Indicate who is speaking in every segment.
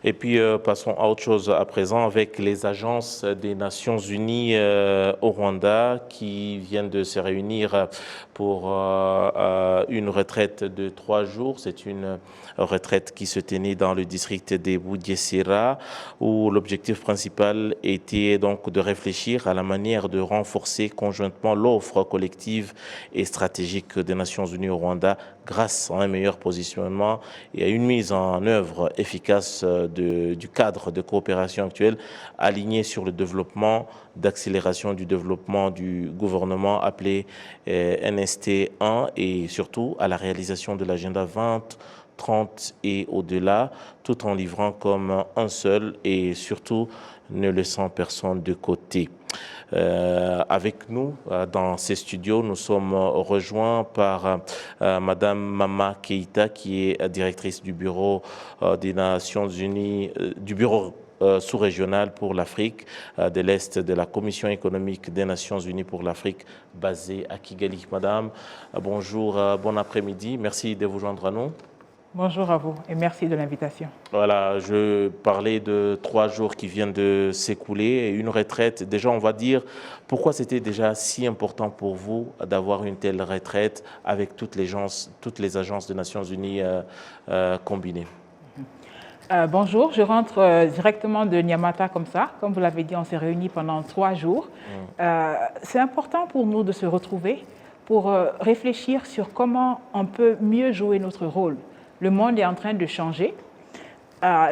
Speaker 1: Et puis, passons à autre chose à présent avec les agences des Nations Unies au Rwanda qui viennent de se réunir pour une retraite de 3 jours. C'est une retraite qui se tenait dans le district des Bugesera où l'objectif principal était donc de réfléchir à la manière de renforcer conjointement l'offre collective et stratégique des Nations Unies au Rwanda grâce à un meilleur positionnement et à une mise en œuvre efficace du cadre de coopération actuel aligné sur le développement, d'accélération du développement du gouvernement appelé NST1 et surtout à la réalisation de l'agenda 20, 30 et au-delà, tout en livrant comme un seul et surtout ne laissant personne de côté. Avec nous, dans ces studios, nous sommes rejoints par Madame Mama Keïta, qui est directrice du bureau des Nations Unies, du bureau sous-régional pour l'Afrique de l'Est de la Commission économique des Nations Unies pour l'Afrique, basée à Kigali. Madame, bonjour, bon après-midi, merci de vous joindre à nous.
Speaker 2: Bonjour à vous et merci de l'invitation.
Speaker 1: Voilà, je parlais de 3 jours qui viennent de s'écouler et une retraite. Déjà, on va dire pourquoi c'était déjà si important pour vous d'avoir une telle retraite avec toutes les agences des Nations Unies combinées.
Speaker 2: Bonjour, je rentre directement de Nyamata comme ça. Comme vous l'avez dit, on s'est réunis pendant 3 jours. C'est important pour nous de se retrouver pour réfléchir sur comment on peut mieux jouer notre rôle. Le monde est en train de changer.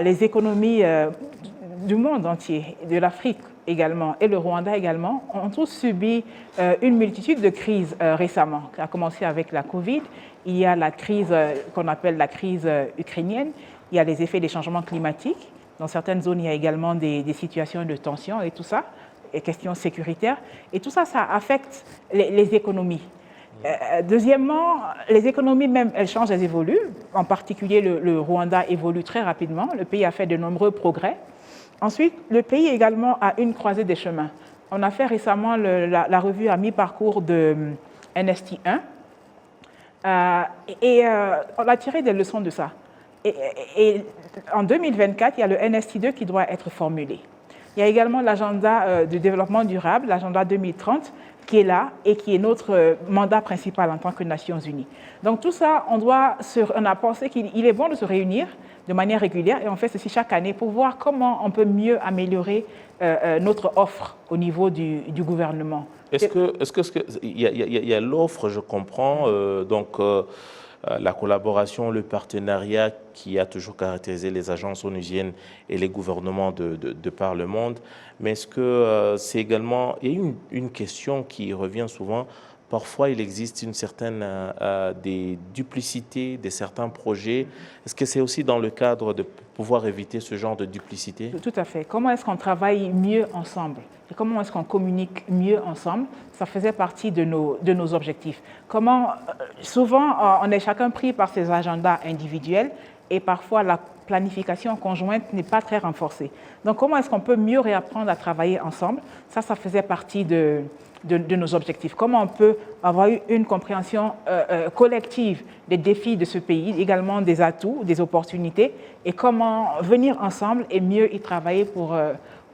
Speaker 2: Les économies du monde entier, de l'Afrique également et le Rwanda également, ont tous subi une multitude de crises récemment. Ça a commencé avec la Covid, il y a la crise qu'on appelle la crise ukrainienne, il y a les effets des changements climatiques. Dans certaines zones, il y a également des situations de tension et tout ça, et questions sécuritaires. Et tout ça, ça affecte les économies. Deuxièmement, les économies même, elles changent, elles évoluent. En particulier, le Rwanda évolue très rapidement. Le pays a fait de nombreux progrès. Ensuite, le pays également a une croisée des chemins. On a fait récemment la revue à mi-parcours de NST1 et on a tiré des leçons de ça. Et en 2024, il y a le NST2 qui doit être formulé. Il y a également l'agenda de développement durable, l'agenda 2030, qui est là et qui est notre mandat principal en tant que Nations Unies. Donc tout ça, on a pensé qu'il est bon de se réunir de manière régulière et on fait ceci chaque année pour voir comment on peut mieux améliorer notre offre au niveau du gouvernement.
Speaker 1: Est-ce que il y a l'offre, je comprends, la collaboration, le partenariat qui a toujours caractérisé les agences onusiennes et les gouvernements de par le monde. Mais est-ce que c'est également... Il y a une question qui revient souvent. Parfois, il existe une certaine des duplicités de certains projets. Est-ce que c'est aussi dans le cadre de pouvoir éviter ce genre de duplicité?
Speaker 2: Tout à fait. Comment est-ce qu'on travaille mieux ensemble? Et comment est-ce qu'on communique mieux ensemble? Ça faisait partie de nos objectifs. Souvent, on est chacun pris par ses agendas individuels et parfois la planification conjointe n'est pas très renforcée. Donc, comment est-ce qu'on peut mieux réapprendre à travailler ensemble? Ça faisait partie de nos objectifs. Comment on peut avoir une compréhension collective des défis de ce pays, également des atouts, des opportunités, et comment venir ensemble et mieux y travailler pour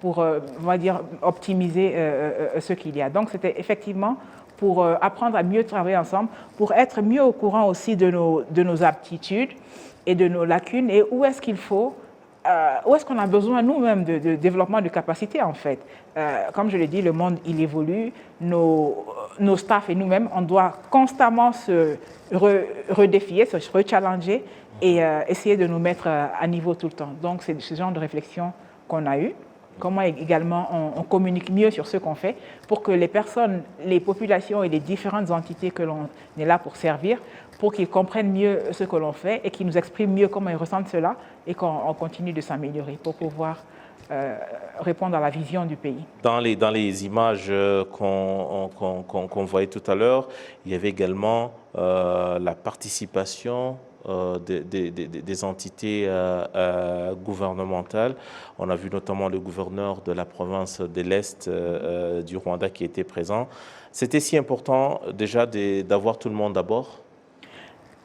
Speaker 2: on va dire, optimiser ce qu'il y a. Donc, c'était effectivement pour apprendre à mieux travailler ensemble, pour être mieux au courant aussi de nos aptitudes et de nos lacunes et où est-ce qu'on a besoin nous-mêmes de développement de capacité en fait. Comme je l'ai dit, le monde il évolue, nos staffs et nous-mêmes, on doit constamment se redéfier, se rechallenger et essayer de nous mettre à niveau tout le temps. Donc c'est ce genre de réflexion qu'on a eu. Comment également on communique mieux sur ce qu'on fait pour que les personnes, les populations et les différentes entités que l'on est là pour servir, pour qu'ils comprennent mieux ce que l'on fait et qu'ils nous expriment mieux comment ils ressentent cela et qu'on continue de s'améliorer pour pouvoir répondre à la vision du pays.
Speaker 1: Dans les images qu'on voyait tout à l'heure, il y avait également la participation des entités gouvernementales. On a vu notamment le gouverneur de la province de l'Est du Rwanda qui était présent. C'était si important déjà d'avoir tout le monde à bord?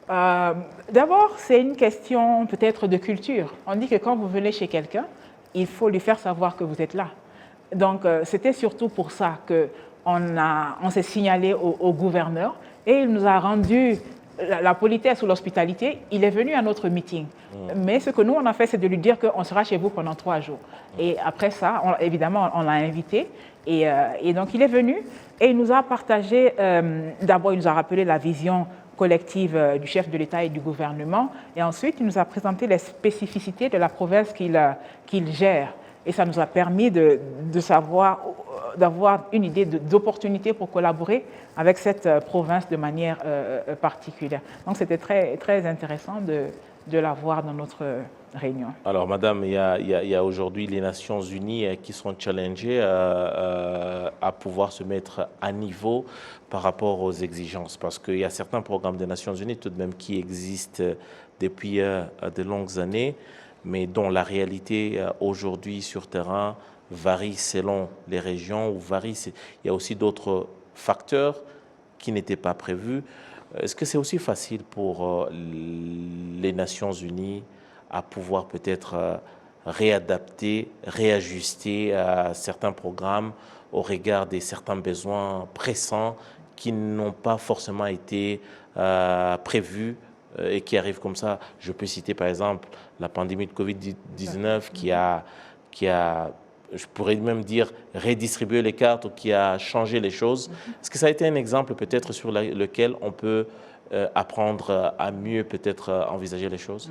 Speaker 2: D'abord, c'est une question peut-être de culture. On dit que quand vous venez chez quelqu'un, il faut lui faire savoir que vous êtes là. Donc, c'était surtout pour ça qu'on s'est signalé au gouverneur et il nous a rendu la politesse ou l'hospitalité. Il est venu à notre meeting. Mais ce que nous, on a fait, c'est de lui dire qu'on sera chez vous pendant 3 jours. Et après ça, évidemment, on l'a invité. Et donc, il est venu et il nous a partagé, d'abord, il nous a rappelé la vision collective du chef de l'État et du gouvernement. Et ensuite, il nous a présenté les spécificités de la province qu'il gère. Et ça nous a permis de savoir, d'avoir une idée d'opportunité pour collaborer avec cette province de manière particulière. Donc, c'était très, très intéressant de l'avoir dans notre réunion.
Speaker 1: Alors, madame, il y a aujourd'hui les Nations Unies qui sont challengées à pouvoir se mettre à niveau par rapport aux exigences, parce qu'il y a certains programmes des Nations Unies tout de même qui existent depuis de longues années, mais dont la réalité aujourd'hui sur terrain varie selon les régions ou varie. Il y a aussi d'autres facteurs qui n'étaient pas prévus. Est-ce que c'est aussi facile pour les Nations Unies à pouvoir peut-être réadapter, réajuster à certains programmes au regard de certains besoins pressants qui n'ont pas forcément été prévus et qui arrivent comme ça? Je peux citer par exemple la pandémie de Covid-19 qui a, je pourrais même dire, redistribué les cartes ou qui a changé les choses. Est-ce que ça a été un exemple peut-être sur lequel on peut apprendre à mieux peut-être envisager les choses?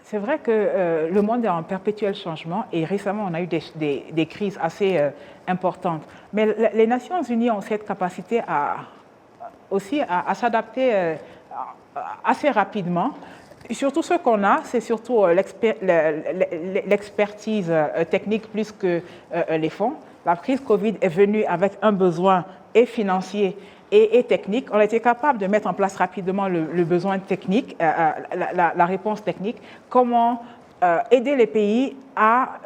Speaker 2: C'est vrai que le monde est en perpétuel changement et récemment, on a eu des crises assez importantes. Mais les Nations Unies ont cette capacité aussi à s'adapter assez rapidement. Et surtout ce qu'on a, c'est surtout l'expertise technique plus que les fonds. La crise Covid est venue avec un besoin et financier et technique. On a été capable de mettre en place rapidement le besoin technique, la réponse technique. Comment aider les pays à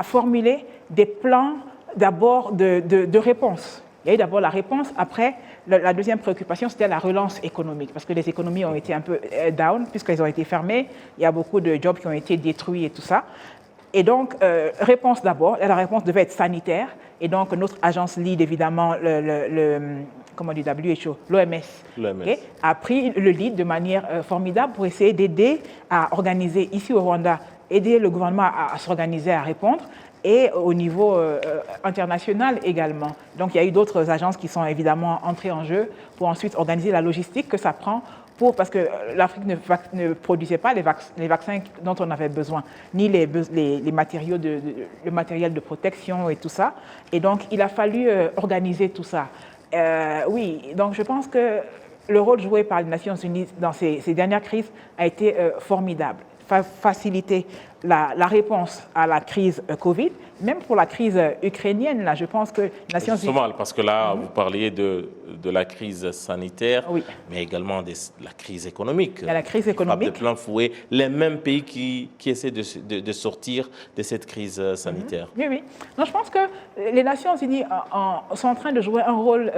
Speaker 2: formuler des plans d'abord de réponse. Il y a eu d'abord la réponse, après la deuxième préoccupation, c'était la relance économique, parce que les économies ont été un peu down, puisqu'elles ont été fermées, il y a beaucoup de jobs qui ont été détruits et tout ça. Et donc, réponse d'abord, la réponse devait être sanitaire, et donc notre agence lead, évidemment, comment dit WHO, l'OMS, okay, a pris le lead de manière formidable pour essayer d'aider à organiser ici au Rwanda, aider le gouvernement à s'organiser, à répondre, et au niveau international également. Donc il y a eu d'autres agences qui sont évidemment entrées en jeu pour ensuite organiser la logistique que ça prend parce que l'Afrique ne produisait pas les vaccins dont on avait besoin, ni les matériaux le matériel de protection et tout ça. Et donc il a fallu organiser tout ça. Oui, donc je pense que le rôle joué par les Nations Unies dans ces dernières crises a été formidable. Faciliter la réponse à la crise Covid, même pour la crise ukrainienne, là, je pense que les Nations Unies...
Speaker 1: Justement, parce que là, vous parliez de la crise sanitaire, oui, mais également de la crise économique.
Speaker 2: Il y a la crise économique.
Speaker 1: De plein fouet les mêmes pays qui essaient de sortir de cette crise sanitaire.
Speaker 2: Oui, oui. Non, je pense que les Nations Unies sont en train de jouer un rôle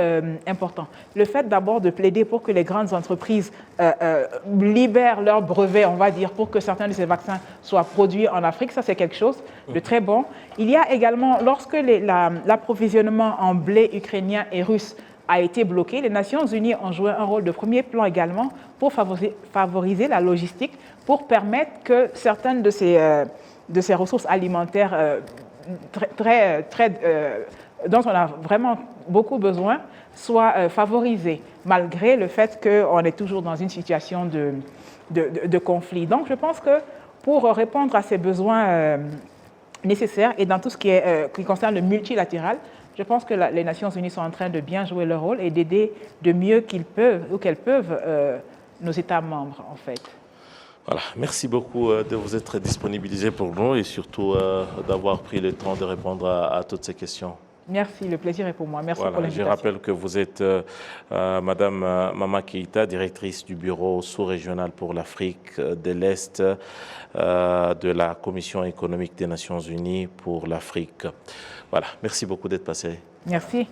Speaker 2: important. Le fait d'abord de plaider pour que les grandes entreprises libèrent leurs brevets, on va dire, pour que certains de ces vaccins soient produits en Afrique, ça c'est quelque chose de très bon. Il y a également, lorsque l'approvisionnement en blé ukrainien et russe a été bloqué, les Nations Unies ont joué un rôle de premier plan également pour favoriser la logistique, pour permettre que certaines de ces ressources alimentaires dont on a vraiment beaucoup besoin soient favorisées, malgré le fait qu'on est toujours dans une situation de conflit. Donc je pense que pour répondre à ces besoins nécessaires et dans tout ce qui concerne le multilatéral, je pense que les Nations Unies sont en train de bien jouer leur rôle et d'aider de mieux qu'ils peuvent ou qu'elles peuvent nos États membres, en fait.
Speaker 1: Voilà, merci beaucoup de vous être disponibilisé pour nous et surtout d'avoir pris le temps de répondre à toutes ces questions.
Speaker 2: Merci, le plaisir est pour moi. Merci pour l'invitation.
Speaker 1: Je rappelle que vous êtes Madame Mama Keïta, directrice du bureau sous-régional pour l'Afrique de l'Est de la Commission économique des Nations Unies pour l'Afrique. Voilà, merci beaucoup d'être passé.
Speaker 2: Merci.